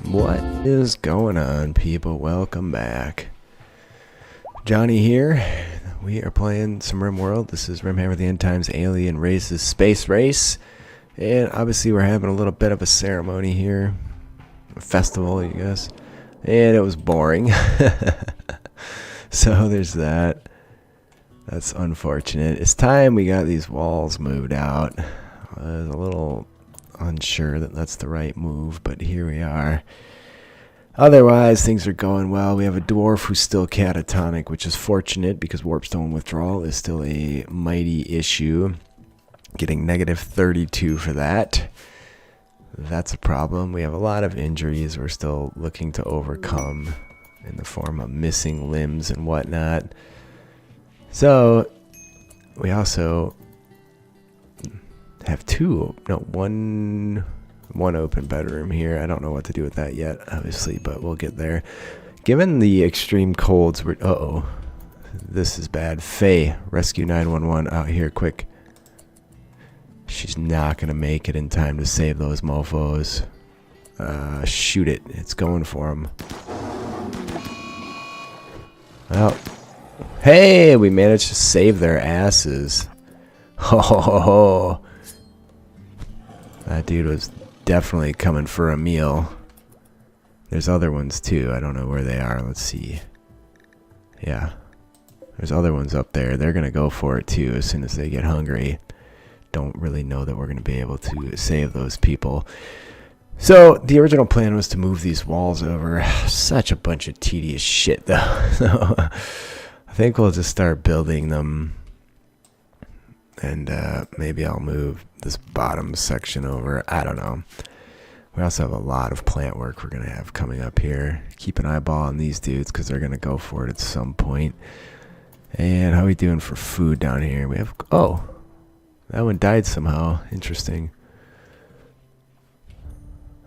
What is going on, people? Welcome back. Johnny here. We are playing some RimWorld. This is Rimhammer the End Times Alien Races Space Race. And obviously we're having a little bit of a ceremony here. A festival, I guess. And it was boring. So there's that. That's unfortunate. It's time we got these walls moved out. I was a little unsure that that's the right move, but here we are. Otherwise, things are going well. We have a dwarf who's still catatonic, which is fortunate because warpstone withdrawal is still a mighty issue. Getting negative 32 for that. That's a problem. We have a lot of injuries we're still looking to overcome in the form of missing limbs and whatnot. So, we also have one open bedroom here. I don't know what to do with that yet, obviously, but we'll get there. Given the extreme colds, this is bad. Faye, rescue 911 out here, quick. She's not gonna make it in time to save those mofos. Shoot it. It's going for him. Well, hey, we managed to save their asses. Ho ho ho ho. That dude was definitely coming for a meal. There's other ones too. I don't know where they are. Let's see. Yeah. There's other ones up there. They're going to go for it too as soon as they get hungry. Don't really know that we're going to be able to save those people. So the original plan was to move these walls over. Such a bunch of tedious shit though. So I think we'll just start building them. And maybe I'll move this bottom section over. I don't know. We also have a lot of plant work we're going to have coming up here. Keep an eyeball on these dudes because they're going to go for it at some point. And how are we doing for food down here? We have... Oh, that one died somehow. Interesting.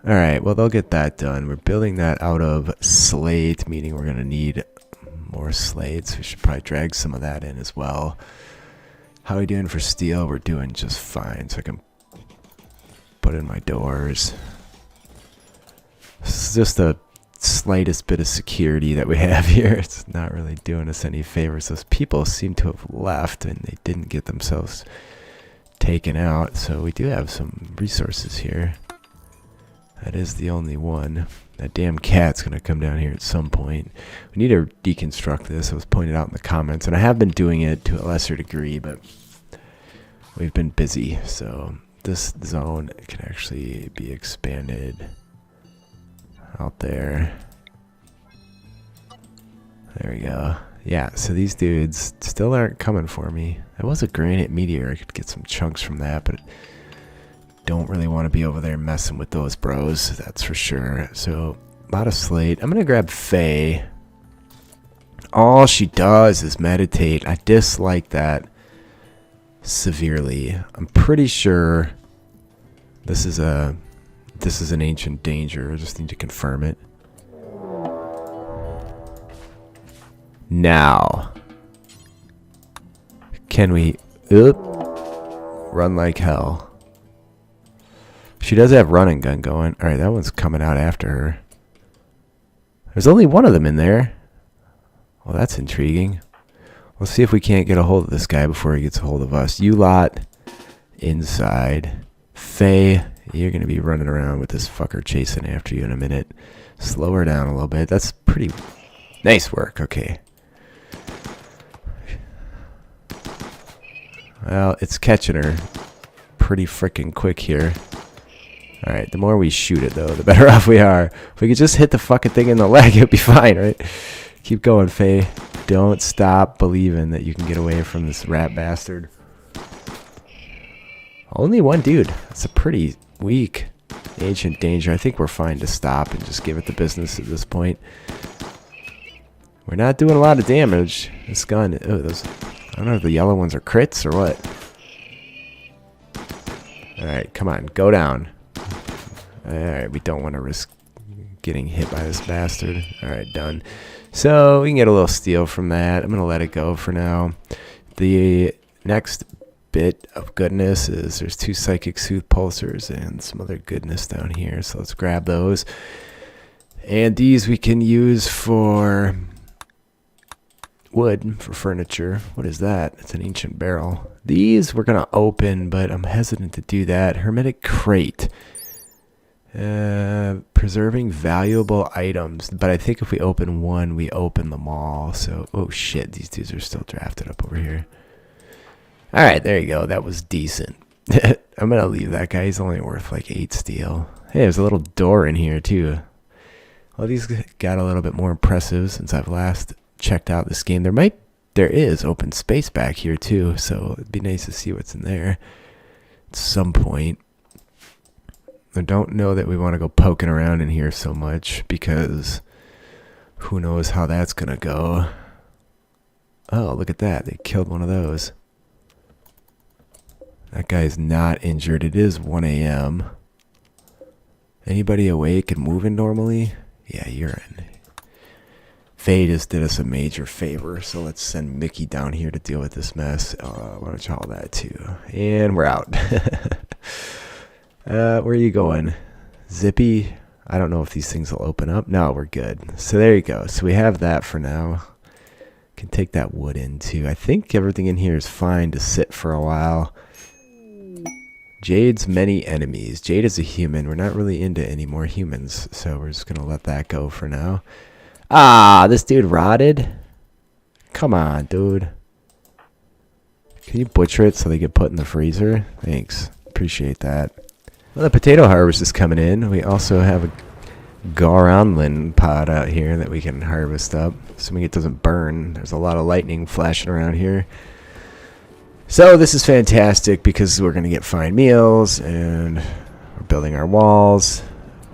Alright, well, they'll get that done. We're building that out of slate, meaning we're going to need more slates. We should probably drag some of that in as well. How are we doing for steel? We're doing just fine, so I can put in my doors. This is just the slightest bit of security that we have here. It's not really doing us any favors. Those people seem to have left, and they didn't get themselves taken out, so we do have some resources here. That is the only one. That damn cat's going to come down here at some point. We need to deconstruct this. It was pointed out in the comments, and I have been doing it to a lesser degree, but we've been busy. So this zone can actually be expanded out there. There we go. Yeah, so these dudes still aren't coming for me. That was a granite meteor. I could get some chunks from that, but don't really want to be over there messing with those bros, that's for sure. So, a lot of slate. I'm going to grab Faye. All she does is meditate. I dislike that severely. I'm pretty sure this is an ancient danger. I just need to confirm it. Now, can we run like hell? She does have running gun going. Alright, that one's coming out after her. There's only one of them in there. Well, that's intriguing. Let's see if we can't get a hold of this guy before he gets a hold of us. You lot inside. Faye, you're going to be running around with this fucker chasing after you in a minute. Slow her down a little bit. That's pretty nice work. Okay. Well, it's catching her pretty freaking quick here. Alright, the more we shoot it, though, the better off we are. If we could just hit the fucking thing in the leg, it would be fine, right? Keep going, Faye. Don't stop believing that you can get away from this rat bastard. Only one dude. That's a pretty weak ancient danger. I think we're fine to stop and just give it the business at this point. We're not doing a lot of damage. This gun... Oh, those... I don't know if the yellow ones are crits or what. Alright, come on. Go down. Alright, we don't want to risk getting hit by this bastard. Alright, done. So, we can get a little steel from that. I'm going to let it go for now. The next bit of goodness is there's 2 psychic soothe pulsers and some other goodness down here. So let's grab those. And these we can use for wood, for furniture. What is that? It's an ancient barrel. These we're going to open, but I'm hesitant to do that. Hermetic crate. Preserving valuable items. But I think if we open one, we open them all. So, oh shit, these dudes are still drafted up over here. Alright, there you go. That was decent. I'm going to leave that guy. He's only worth like 8 steel. Hey, there's a little door in here too. Well, these got a little bit more impressive since I've last checked out this game. There is open space back here too, so it'd be nice to see what's in there at some point. I don't know that we want to go poking around in here so much because who knows how that's gonna go. Oh, look at that. They killed one of those. That guy's not injured. It is 1 a.m. Anybody awake and moving normally? Yeah, you're in. Faye just did us a major favor, so let's send Mickey down here to deal with this mess. Why don't you all that too? And we're out. Where are you going? Zippy? I don't know if these things will open up. No, we're good. So there you go. So we have that for now. Can take that wood in too. I think everything in here is fine to sit for a while. Jade's many enemies. Jade is a human. We're not really into any more humans, so we're just going to let that go for now. Ah, this dude rotted? Come on, dude. Can you butcher it so they get put in the freezer? Thanks. Appreciate that. Well, the potato harvest is coming in. We also have a Goranlin pod out here that we can harvest up, assuming it doesn't burn. There's a lot of lightning flashing around here. So this is fantastic because we're going to get fine meals and we're building our walls.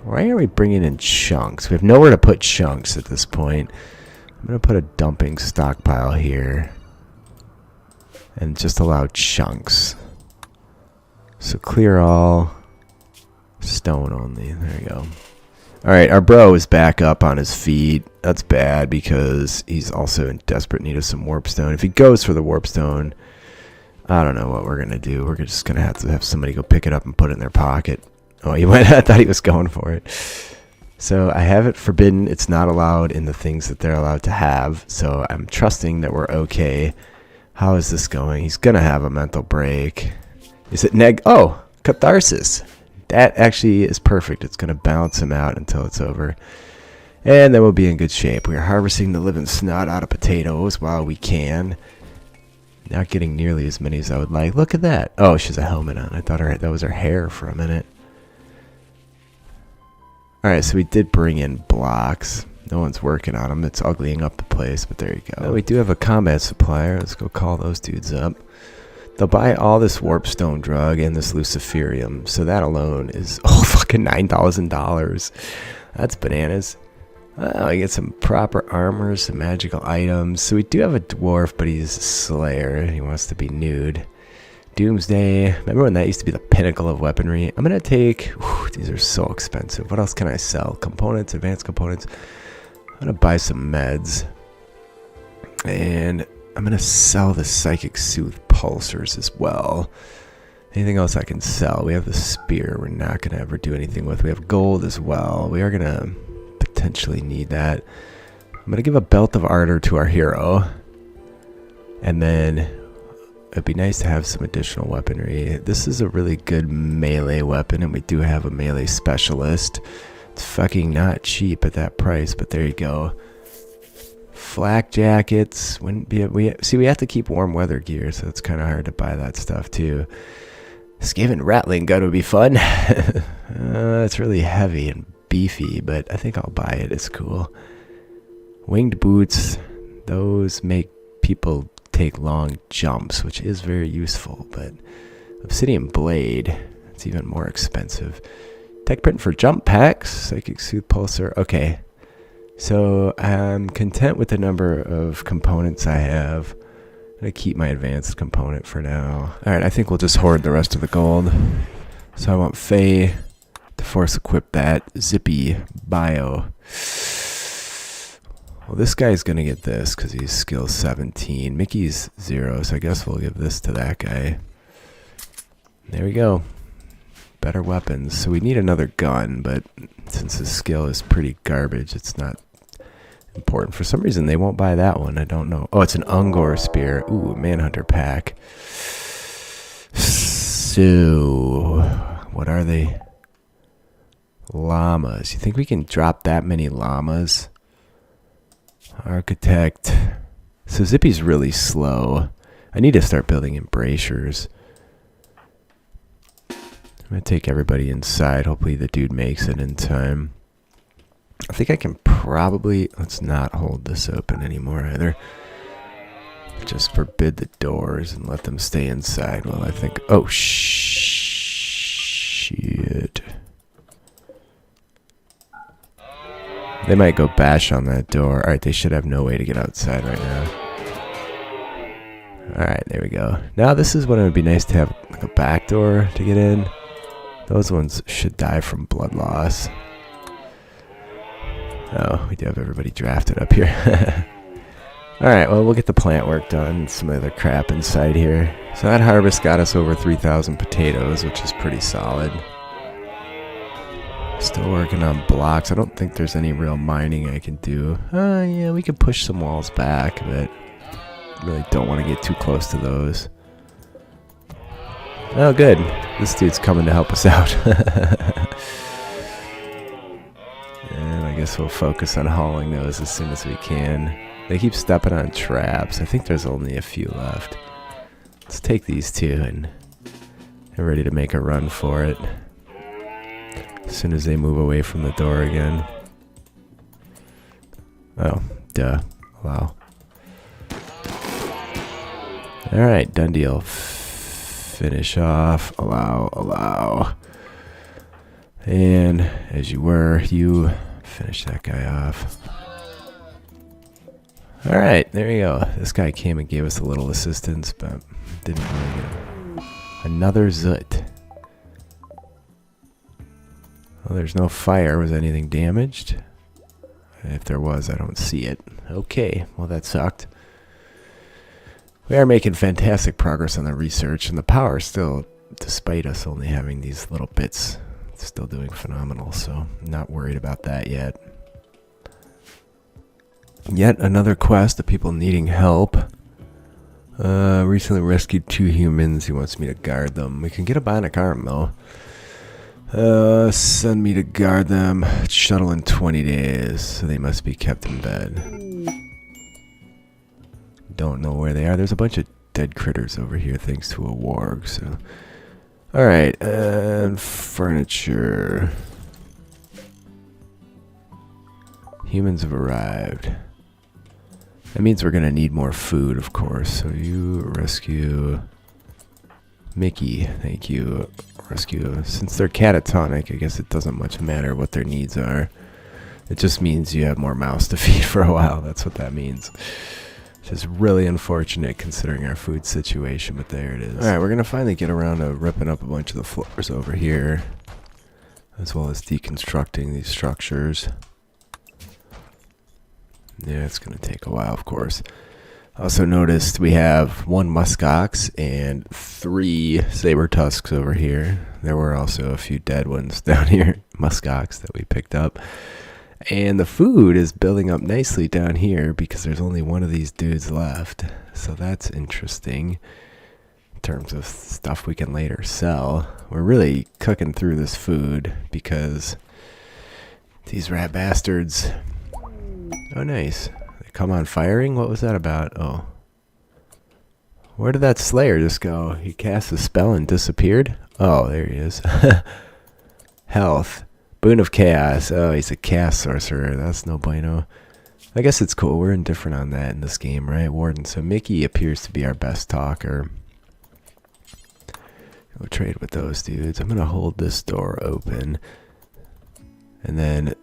Why are we bringing in chunks? We have nowhere to put chunks at this point. I'm going to put a dumping stockpile here and just allow chunks. So clear all, stone only. There you go. All right, our bro is back up on his feet. That's bad because he's also in desperate need of some warpstone. If he goes for the warpstone, I don't know what we're going to do. We're just going to have somebody go pick it up and put it in their pocket. Oh, he went. I thought he was going for it. So I have it forbidden. It's not allowed in the things that they're allowed to have. So I'm trusting that we're okay. How is this going? He's going to have a mental break. Is it Oh, catharsis. That actually is perfect. It's going to balance him out until it's over. And then we'll be in good shape. We are harvesting the living snot out of potatoes while we can. Not getting nearly as many as I would like. Look at that. Oh, she has a helmet on. I thought that was her hair for a minute. Alright, so we did bring in blocks. No one's working on them. It's uglying up the place, but there you go. Oh, we do have a combat supplier. Let's go call those dudes up. They'll buy all this warpstone drug and this luciferium. So that alone is, oh, fucking $9,000. That's bananas. I get some proper armor, some magical items. So we do have a dwarf, but he's a slayer. He wants to be nude. Doomsday. Remember when that used to be the pinnacle of weaponry? I'm going to take... these are so expensive. What else can I sell? Components, advanced components. I'm going to buy some meds. And I'm going to sell the psychic soothe pulsers as well. Anything else I can sell? We have the spear we're not going to ever do anything with. We have gold as well. We are going to potentially need that. I'm going to give a belt of ardor to our hero. And then it'd be nice to have some additional weaponry. This is a really good melee weapon, and we do have a melee specialist. It's fucking not cheap at that price, but there you go. Flak jackets wouldn't be. We have to keep warm weather gear, so it's kind of hard to buy that stuff too. Skaven Rattling gun would be fun. It's really heavy and beefy, but I think I'll buy it. It's cool. Winged boots, those make people take long jumps, which is very useful, but obsidian blade, it's even more expensive. Tech print for jump packs, psychic soothe pulsar. Okay, so I'm content with the number of components I have. I'm gonna keep my advanced component for now. All right, I think we'll just hoard the rest of the gold. So I want Faye to force equip that Zippy bio. Well, this guy's going to get this because he's skill 17. Mickey's 0, so I guess we'll give this to that guy. There we go. better weapons. So we need another gun, but since the skill is pretty garbage, it's not important. For some reason, they won't buy that one. I don't know. Oh, it's an Ungor spear. Ooh, Manhunter pack. So, what are they? Llamas. You think we can drop that many llamas? Architect. So Zippy's really slow. I need to start building embrasures. I'm going to take everybody inside. Hopefully the dude makes it in time. I think I can probably... Let's not hold this open anymore either. Just forbid the doors and let them stay inside while I think... Oh, shit. They might go bash on that door. Alright, they should have no way to get outside right now. Alright, there we go. Now this is when it would be nice to have like a back door to get in. Those ones should die from blood loss. Oh, we do have everybody drafted up here. Alright, well, we'll get the plant work done. Some other crap inside here. So that harvest got us over 3,000 potatoes, which is pretty solid. Still working on blocks. I don't think there's any real mining I can do. Yeah, we could push some walls back, but really don't want to get too close to those. Oh, good. This dude's coming to help us out. And I guess we'll focus on hauling those as soon as we can. They keep stepping on traps. I think there's only a few left. Let's take these two and they're ready to make a run for it. As soon as they move away from the door again. Oh, duh. Wow. Alright, done deal. Finish off. Allow. And as you were, you finish that guy off. Alright, there you go. This guy came and gave us a little assistance, but didn't really get him. Another Zut. Well, there's no fire. Was anything damaged? If there was, I don't see it. Okay, well that sucked. We are making fantastic progress on the research, and the power still, despite us only having these little bits, it's still doing phenomenal, so not worried about that yet. Yet another quest of people needing help. Recently rescued 2 humans. He wants me to guard them. We can get a bionic arm, though. Send me to guard them. Shuttle in 20 days, so they must be kept in bed. Don't know where they are. There's a bunch of dead critters over here thanks to a warg, so... Alright, and furniture. Humans have arrived. That means we're gonna need more food, of course. So you rescue Mickey. Thank you. Rescue. Since they're catatonic, I guess it doesn't much matter what their needs are. It just means you have more mouths to feed for a while. That's what that means. Which is really unfortunate considering our food situation, but there it is. Alright, we're gonna finally get around to ripping up a bunch of the floors over here, as well as deconstructing these structures. Yeah, it's going to take a while, of course. Also noticed we have 1 muskox and 3 saber tusks over here. There were also a few dead ones down here, muskox, that we picked up. And the food is building up nicely down here because there's only one of these dudes left. So that's interesting in terms of stuff we can later sell. We're really cooking through this food because these rat bastards... Oh, nice. They come on firing? What was that about? Oh. Where did that Slayer just go? He cast a spell and disappeared? Oh, there he is. Health. Boon of Chaos. Oh, he's a cast sorcerer. That's no bueno. I guess it's cool. We're indifferent on that in this game, right, Warden? So Mickey appears to be our best talker. Go trade with those dudes. I'm going to hold this door open. And then...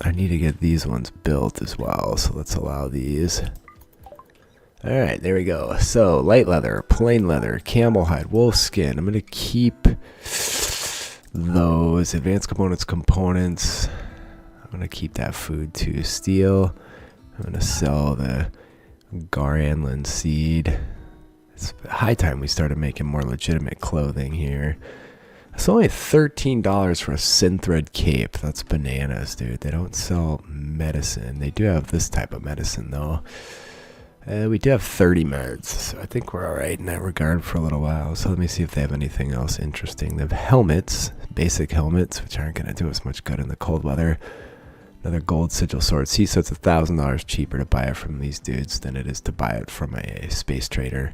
I need to get these ones built as well, so let's allow these. Alright, there we go. So, light leather, plain leather, camel hide, wolf skin. I'm going to keep those. Advanced components. I'm going to keep that food too. Steel. I'm going to sell the Garanlan seed. It's high time we started making more legitimate clothing here. It's only $13 for a synthread cape. That's bananas, dude. They don't sell medicine. They do have this type of medicine, though. We do have 30 meds, so I think we're alright in that regard for a little while. So let me see if they have anything else interesting. They have helmets, basic helmets, which aren't going to do us much good in the cold weather. Another gold sigil sword. See, so it's $1,000 cheaper to buy it from these dudes than it is to buy it from a space trader.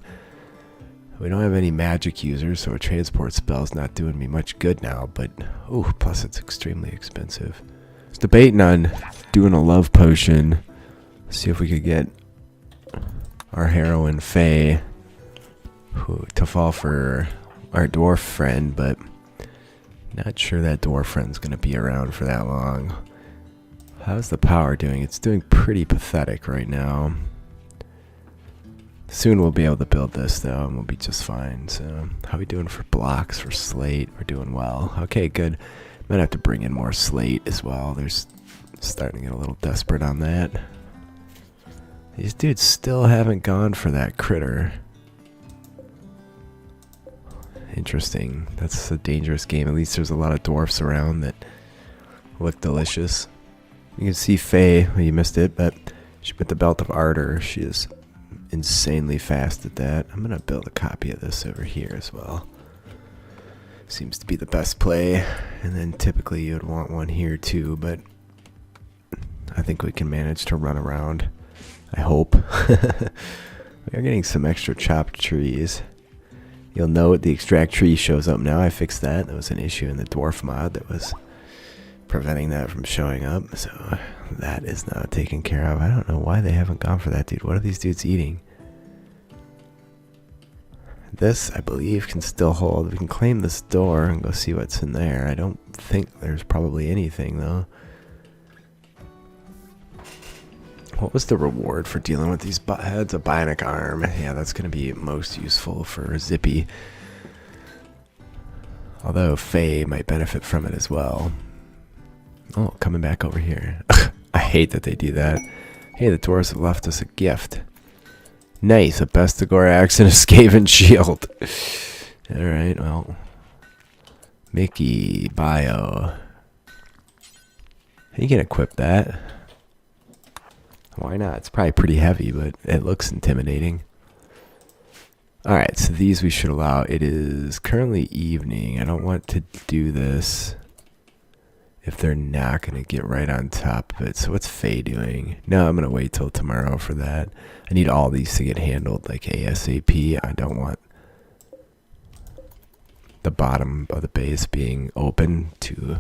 We don't have any magic users, so a transport spell's not doing me much good now, but ooh, plus it's extremely expensive. I was debating on doing a love potion. See if we could get our heroine Faye to fall for our dwarf friend, but not sure that dwarf friend's gonna be around for that long. How's the power doing? It's doing pretty pathetic right now. Soon we'll be able to build this though, and we'll be just fine. So how are we doing for blocks, for slate? We're doing well. Okay, good. Might have to bring in more slate as well. There's starting to get a little desperate on that. These dudes still haven't gone for that critter. Interesting. That's a dangerous game. At least there's a lot of dwarfs around that look delicious. You can see Faye, well, you missed it, but she with the Belt of Ardor, she is insanely fast at that. I'm gonna build a copy of this over here as well. Seems to be the best play, and then typically you'd want one here too, but I think we can manage to run around. I hope. We are getting some extra chopped trees. You'll note the extract tree shows up now. I fixed that. That was an issue in the dwarf mod that was preventing that from showing up, so that is now taken care of. I don't know why they haven't gone for that, dude. What are these dudes eating? This, I believe, can still hold. We can claim this door and go see what's in there. I don't think there's probably anything, though. What was the reward for dealing with these buttheads? A bionic arm. Yeah, that's going to be most useful for Zippy. Although Faye might benefit from it as well. Oh, coming back over here. I hate that they do that. Hey, the dwarves have left us a gift. Nice, a Bestigor axe and a Skaven shield. Alright, well. Mickey, bio. You can equip that. Why not? It's probably pretty heavy, but it looks intimidating. Alright, so these we should allow. It is currently evening. I don't want to do this if they're not going to get right on top of it. So what's Faye doing? No, I'm going to wait till tomorrow for that. I need all these to get handled like ASAP. I don't want the bottom of the base being open to,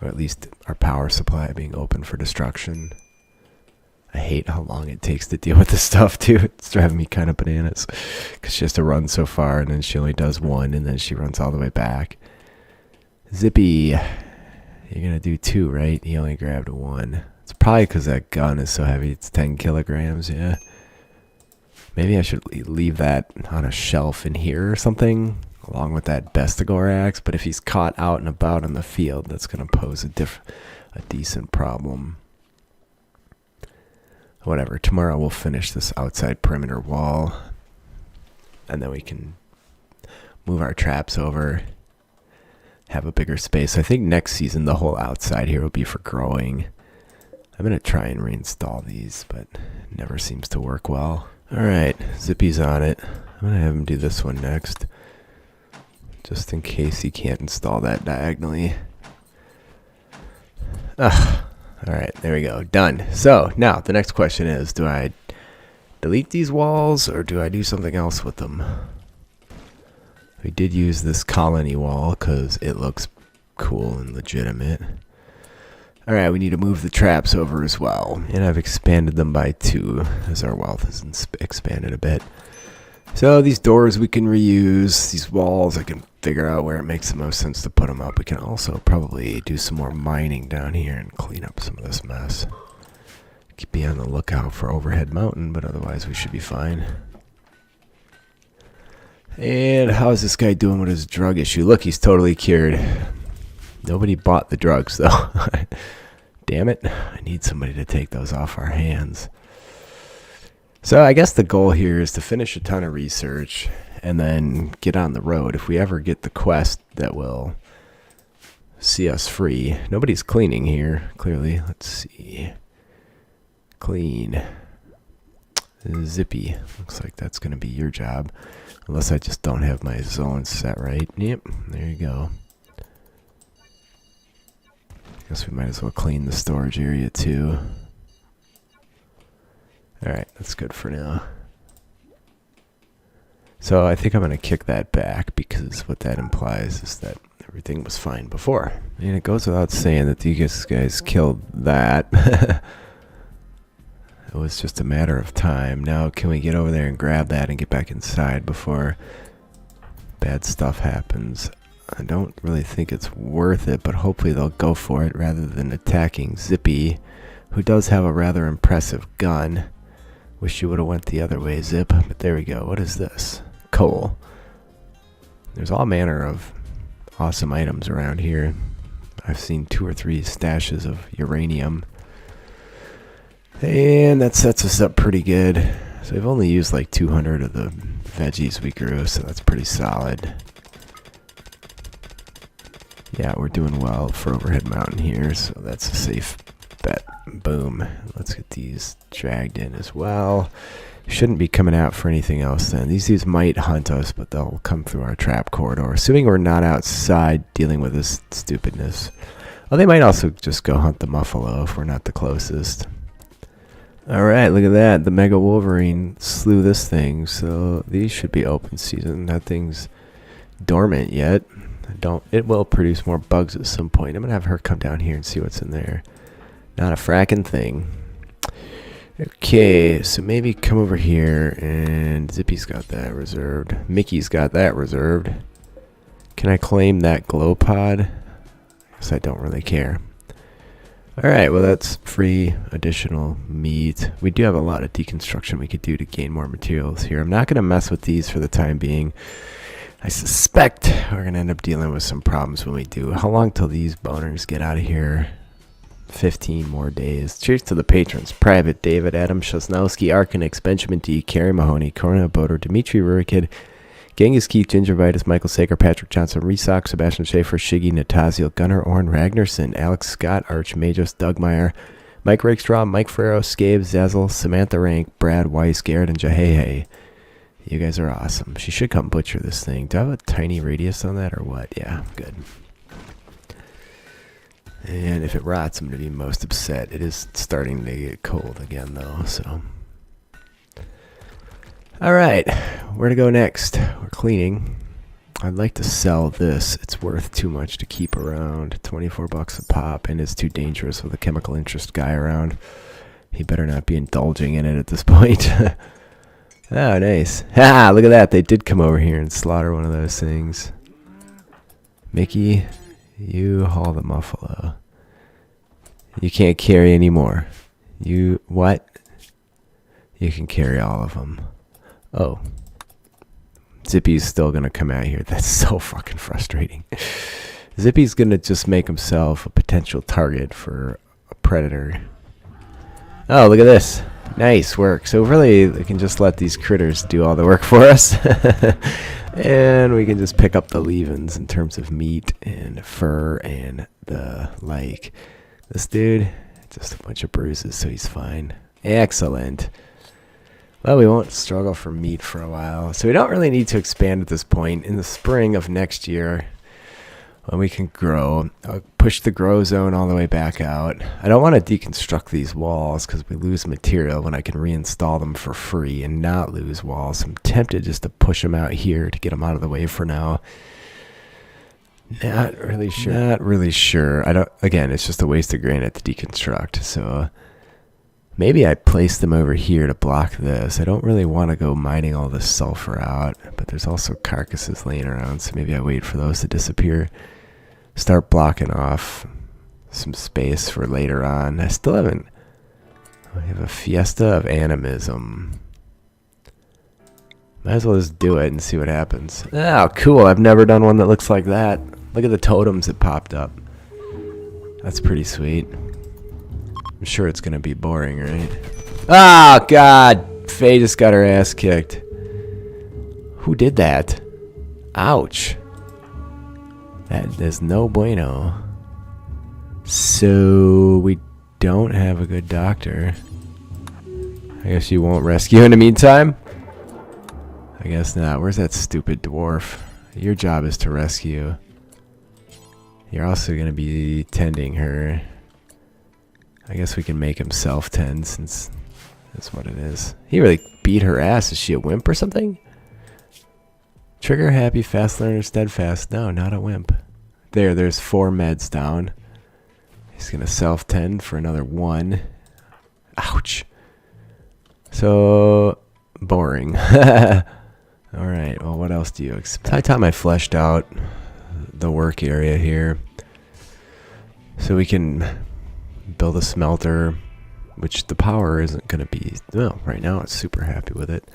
or at least our power supply being open for destruction. I hate how long it takes to deal with this stuff too. It's driving me kind of bananas because she has to run so far and then she only does one and then she runs all the way back. Zippy, you're gonna do two, right? He only grabbed one. It's probably because that gun is so heavy. It's 10 kilograms, yeah. Maybe I should leave that on a shelf in here or something along with that Bestigor axe, but if he's caught out and about in the field, that's gonna pose a decent problem. Whatever, tomorrow we'll finish this outside perimeter wall and then we can move our traps over, have a bigger space. I think next season the whole outside here will be for growing. I'm going to try and reinstall these, but it never seems to work well. Alright, Zippy's on it. I'm going to have him do this one next, just in case he can't install that diagonally. Alright, there we go. Done. So, now, the next question is, do I delete these walls, or do I do something else with them? We did use this colony wall, because it looks cool and legitimate. Alright, we need to move the traps over as well. And I've expanded them by 2, as our wealth has expanded a bit. So, these doors we can reuse. These walls, I can figure out where it makes the most sense to put them up. We can also probably do some more mining down here and clean up some of this mess. Be on the lookout for overhead mountain, but otherwise we should be fine. And how is this guy doing with his drug issue? Look, he's totally cured. Nobody bought the drugs, though. Damn it. I need somebody to take those off our hands. So I guess the goal here is to finish a ton of research and then get on the road. If we ever get the quest that will see us free. Nobody's cleaning here, clearly. Let's see. Clean. Zippy. Looks like that's going to be your job. Unless I just don't have my zone set right. Yep, there you go. Guess we might as well clean the storage area too. Alright, that's good for now. So I think I'm going to kick that back because what that implies is that everything was fine before. And it goes without saying that these guys killed that. It was just a matter of time. Now can we get over there and grab that and get back inside before bad stuff happens? I don't really think it's worth it, but hopefully they'll go for it rather than attacking Zippy, who does have a rather impressive gun. Wish you would have went the other way, Zip, but there we go. What is this? Coal. There's all manner of awesome items around here. I've seen 2 or 3 stashes of uranium. And that sets us up pretty good. So we've only used like 200 of the veggies we grew, so that's pretty solid. Yeah, we're doing well for Overhead Mountain here, so that's a safe bet. Boom. Let's get these dragged in as well. Shouldn't be coming out for anything else then. These dudes might hunt us, but they'll come through our trap corridor, assuming we're not outside dealing with this stupidness. Well, they might also just go hunt the Muffalo if we're not the closest. Alright, look at that. The Mega Wolverine slew this thing, so these should be open season. That thing's dormant yet. It will produce more bugs at some point. I'm going to have her come down here and see what's in there. Not a fracking thing. Okay, so maybe come over here, and Zippy's got that reserved. Mickey's got that reserved. Can I claim that glow pod? I guess I don't really care. Alright, well that's free additional meat. We do have a lot of deconstruction we could do to gain more materials here. I'm not going to mess with these for the time being. I suspect we're going to end up dealing with some problems when we do. How long till these boners get out of here? 15 more days. Cheers to the patrons. Private, David, Adam Shosnowski, Arcanix, Benjamin D, Carrie Mahoney, Corona Boder, Dimitri Rurikid, Genghis Keith, Gingervitis, Michael Sager, Patrick Johnson, Resock, Sebastian Schaefer, Shiggy, Natazio, Gunnar Orn, Ragnarsson, Alex Scott, Arch Majos, Doug Meyer, Mike Rakestraw, Mike Ferrero, Scabe, Zazzle, Samantha Rank, Brad Weiss, Garrett, and Jahehe. You guys are awesome. She should come butcher this thing. Do I have a tiny radius on that or what? Yeah, good. And if it rots, I'm going to be most upset. It is starting to get cold again, though, so. Alright, where to go next? We're cleaning. I'd like to sell this. It's worth too much to keep around. 24 bucks a pop, and it's too dangerous with a chemical interest guy around. He better not be indulging in it at this point. Oh, nice. Ha! Look at that. They did come over here and slaughter one of those things. Mickey, you haul the Muffalo. You can't carry any more. You, what? You can carry all of them. Oh. Zippy's still going to come out here. That's so fucking frustrating. Zippy's going to just make himself a potential target for a predator. Oh, look at this. Nice work. So really, we can just let these critters do all the work for us. And we can just pick up the leavings in terms of meat and fur and the like. This dude, just a bunch of bruises, so he's fine. Excellent. Well, we won't struggle for meat for a while. So we don't really need to expand at this point. In the spring of next year, when we can grow, I'll push the grow zone all the way back out. I don't want to deconstruct these walls because we lose material when I can reinstall them for free and not lose walls. I'm tempted just to push them out here to get them out of the way for now. Not really sure. Not really sure. I don't. Again, it's just a waste of granite to deconstruct. So maybe I place them over here to block this. I don't really want to go mining all this sulfur out, but there's also carcasses laying around, so maybe I wait for those to disappear. Start blocking off some space for later on. I still haven't. I have a fiesta of animism. Might as well just do it and see what happens. Oh, cool. I've never done one that looks like that. Look at the totems that popped up. That's pretty sweet. I'm sure it's going to be boring, right? Oh, God. Faye just got her ass kicked. Who did that? Ouch. That is no bueno. So we don't have a good doctor. I guess you won't rescue in the meantime? I guess not. Where's that stupid dwarf? Your job is to rescue. You're also going to be tending her. I guess we can make him self-tend since that's what it is. He really beat her ass. Is she a wimp or something? Trigger, happy, fast learner, steadfast. No, not a wimp. There's 4 meds down. He's going to self-tend for another 1. Ouch. So boring. Alright, well, what else do you expect? By the time I fleshed out the work area here, so we can build a smelter, which the power isn't going to be, well, right now it's super happy with it.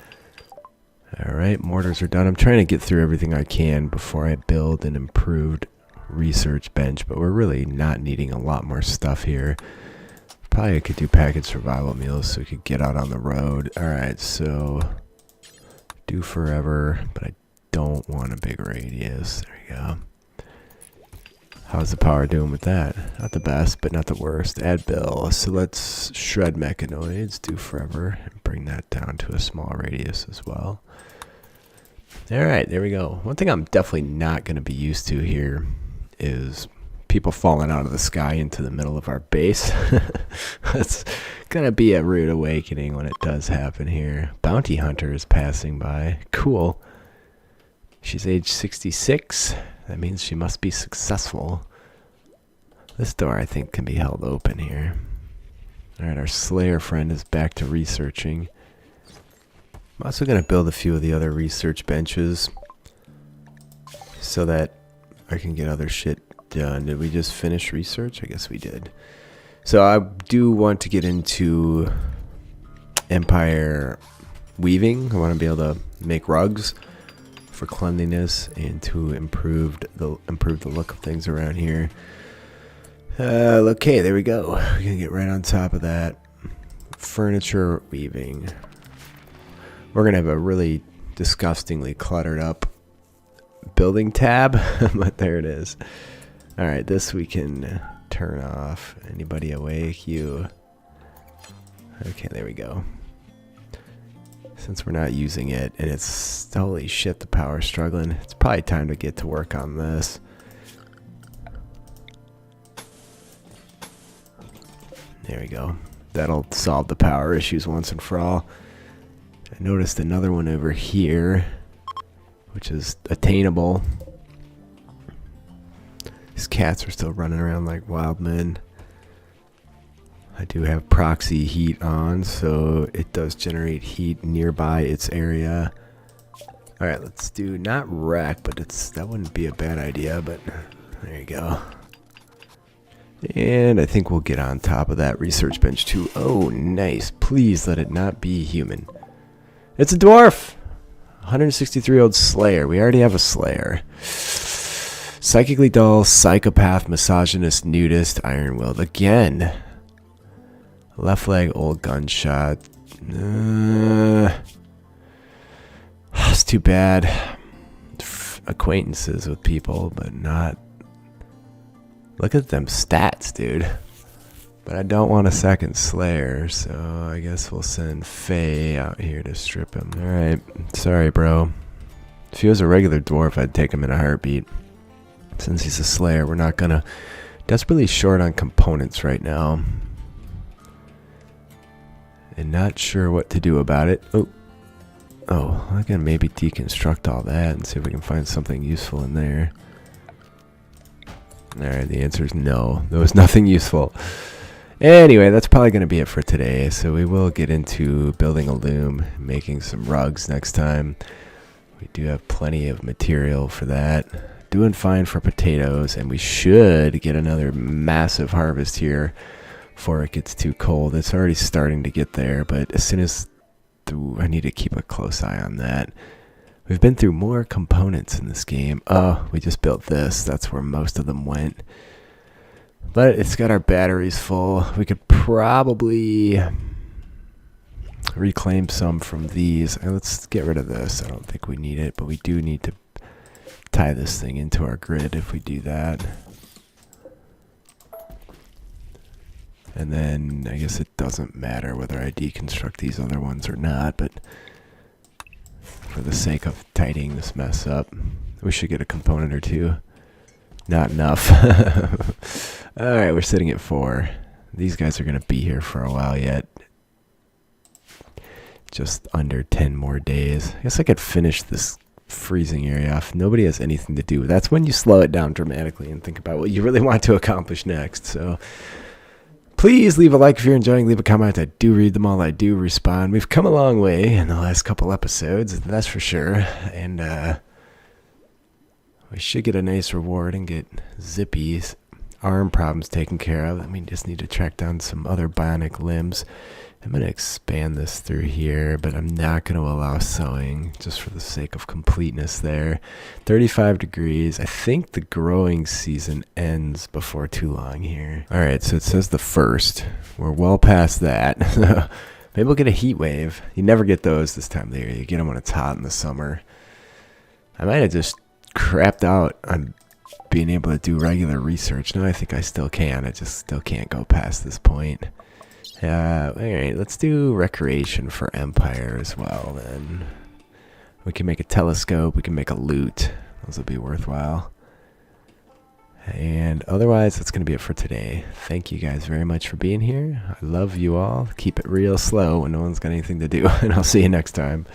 Alright, mortars are done. I'm trying to get through everything I can before I build an improved research bench, but we're really not needing a lot more stuff here. Probably could do packaged survival meals so we could get out on the road. Alright, so do forever, but I don't want a big radius. There we go. How's the power doing with that? Not the best, but not the worst. Add bill. So let's shred mechanoids, do forever, and bring that down to a small radius as well. Alright, there we go. One thing I'm definitely not going to be used to here is people falling out of the sky into the middle of our base. That's going to be a rude awakening when it does happen here. Bounty hunter is passing by. Cool. She's age 66. That means she must be successful. This door, I think, can be held open here. Alright, our Slayer friend is back to researching. I'm also going to build a few of the other research benches so that I can get other shit done. Did we just finish research? I guess we did. So I do want to get into Empire weaving. I want to be able to make rugs for cleanliness and to improve the look of things around here. Okay, there we go. We're gonna get right on top of that. Furniture weaving. We're gonna have a really disgustingly cluttered up building tab, but there it is. All right, this we can turn off. Anybody awake? You. Okay, there we go. Since we're not using it, and it's, holy shit, the power's struggling. It's probably time to get to work on this. There we go. That'll solve the power issues once and for all. I noticed another one over here, which is attainable. These cats are still running around like wild men. I do have proxy heat on, so it does generate heat nearby its area. Alright, let's do not wreck, but that wouldn't be a bad idea, but there you go. And I think we'll get on top of that research bench too. Oh, nice. Please let it not be human. It's a dwarf! 163-year-old Slayer. We already have a Slayer. Psychically dull, psychopath, misogynist, nudist, iron-willed. Again. Left leg, old gunshot. It's too bad. Acquaintances with people, but not... Look at them stats, dude. But I don't want a second Slayer, so I guess we'll send Faye out here to strip him. Alright, sorry, bro. If he was a regular dwarf, I'd take him in a heartbeat. Since he's a Slayer, we're not gonna... Desperately short on components right now. And not sure what to do about it. Oh, I can maybe deconstruct all that and see if we can find something useful in there. Alright, the answer is no. There was nothing useful. Anyway, that's probably going to be it for today. So we will get into building a loom, making some rugs next time. We do have plenty of material for that. Doing fine for potatoes, and we should get another massive harvest here before it gets too cold. It's already starting to get there, but as soon as I need to keep a close eye on that. We've been through more components in this game. Oh, we just built this. That's where most of them went. But it's got our batteries full. We could probably... reclaim some from these. And let's get rid of this. I don't think we need it, but we do need to tie this thing into our grid if we do that. And then I guess it doesn't matter whether I deconstruct these other ones or not, but for the sake of tidying this mess up, we should get a component or two. Not enough. Alright, we're sitting at 4. These guys are going to be here for a while yet. Just under 10 more days. I guess I could finish this freezing area off. Nobody has anything to do. That's when you slow it down dramatically and think about what you really want to accomplish next. So please leave a like if you're enjoying. Leave a comment. I do read them all. I do respond. We've come a long way in the last couple episodes, that's for sure. And we should get a nice reward and get Zippy's arm problems taken care of. I mean, just need to track down some other bionic limbs. I'm going to expand this through here, but I'm not going to allow sewing just for the sake of completeness there. 35 degrees. I think the growing season ends before too long here. All right, so it says the 1st. We're well past that. Maybe we'll get a heat wave. You never get those this time of the year. You get them when it's hot in the summer. I might have just crapped out on being able to do regular research. No, I think I still can. I just still can't go past this point. Alright, let's do recreation for Empire as well then. We can make a telescope, we can make a loot. Those will be worthwhile. And otherwise, that's going to be it for today. Thank you guys very much for being here. I love you all. Keep it real slow when no one's got anything to do. And I'll see you next time.